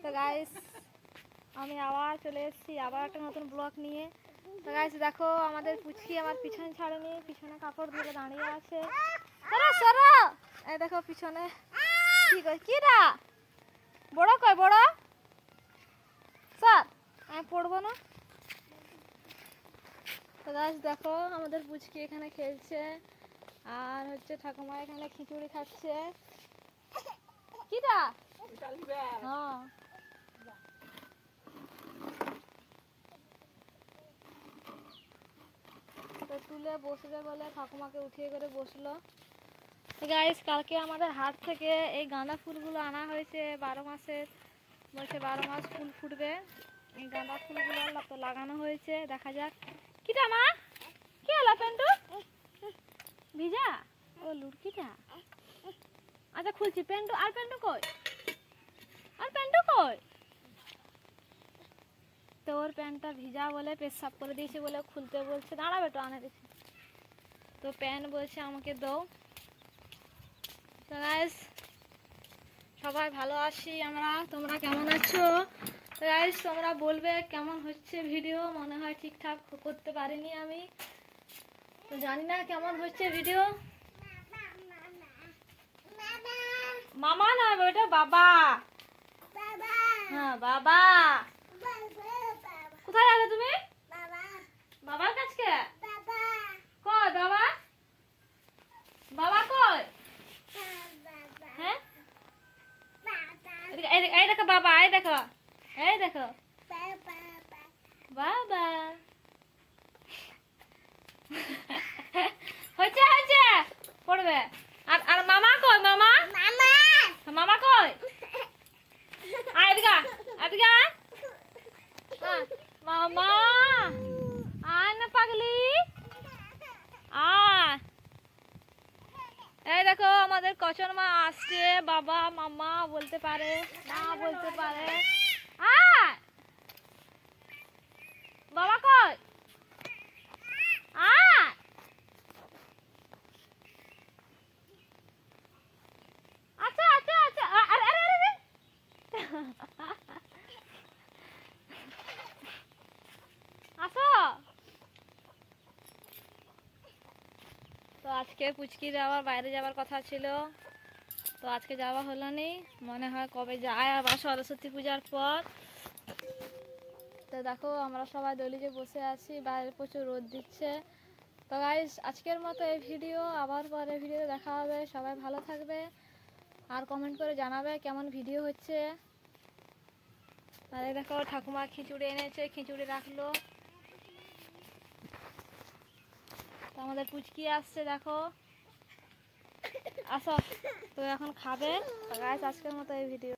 তো গাইস আমি আবার চলে এসেছি আবার একটা নতুন ব্লগ নিয়ে। তো গাইস দেখো আমাদের পুচকি আমার পিছনে ছাড়েনি, পিছনে কাপড় ধরে দাঁড়িয়ে আছে। সরো সরো, এই দেখো পিছনে কি কই কিরা বড় কই বড় স্যার আমি পড়বো না। তো গাইস দেখো আমাদের পুচকি এখানে খেলছে আর হচ্ছে ঠাকুমা এখানে খিচুড়ি খাচ্ছে। কিরা হ্যাঁ তো তুলে বসবে বলে ঠাকুমাকে উঠিয়ে করে বসলো। গাইস কালকে আমাদের হাট থেকে এই গাঁদা ফুলগুলো আনা হয়েছে 12 মাসের, বলছে 12 মাস ফুল ফুটবে। এই গাঁদা ফুলগুলো তো লাগানো হয়েছে, দেখা যাক। কিটা মা কি হলো পেন্টু ভিজা ও লুড়কিটা। আচ্ছা খুলছি পেন্টু। আর পেন্টু কই, আর পেন্টু কই? তোর প্যান্টটা ভিজা বলে পেশাব করে দিয়েছে বলে খুলতে বলছে। দাঁড়া বেটো আনে দিচ্ছে। তো প্যান্ট বলছে আমাকে দাও। তো গাইস সবাই ভালো আছি আমরা, তোমরা কেমন আছো? তো গাইস তোমরা বলবে কেমন হচ্ছে ভিডিও। মনে হয় ঠিকঠাক করতে পারিনি আমি, তো জানি না কেমন হচ্ছে ভিডিও। মামা না ওটা বাবা। হ্যাঁ বাবা। কোথায় যাবে তুমি? বাবার কাছে। কই বাবা, বাবা কই? হ্যাঁ এই দেখো বাবা, এই দেখো, এই দেখো বাবা। হয়েছে হয়েছে পড়বে। আর আর মামা কই? মামা মামা কই? আয় এদিকে এদিকে মামা আয় না পাগলি আয়। এই দেখো আমাদের কচন মা আসছে, বাবা মামা বলতে পারে, মা বলতে পারে। আয় বাবা কই? আয় আচ্ছা আচ্ছা আচ্ছা আরে আরে আরে আসো। তো আজকে পুচকি যাওয়ার বাইরে যাওয়ার কথা ছিল, তো আজকে যাওয়া হলো নি। মনে হয় কবে যায় আবার সরস্বতী পূজার পর। তো দেখো আমরা সবাই দলিজে বসে আছি, বাইরে প্রচুর রোদ দিচ্ছে। তো গাইস আজকের মতো এই ভিডিও, আবার পরে ভিডিওতে দেখা হবে। সবাই ভালো থাকবে আর কমেন্ট করে জানাবে কেমন ভিডিও হচ্ছে। আর এই দেখো ঠাকুমা খিচুড়ি এনেছে, খিচুড়ি রাখলো। তো আমাদের পুচকি আসছে দেখো, আসো তো এখন খাবে। তো গাইস আজকের মতো এই ভিডিও।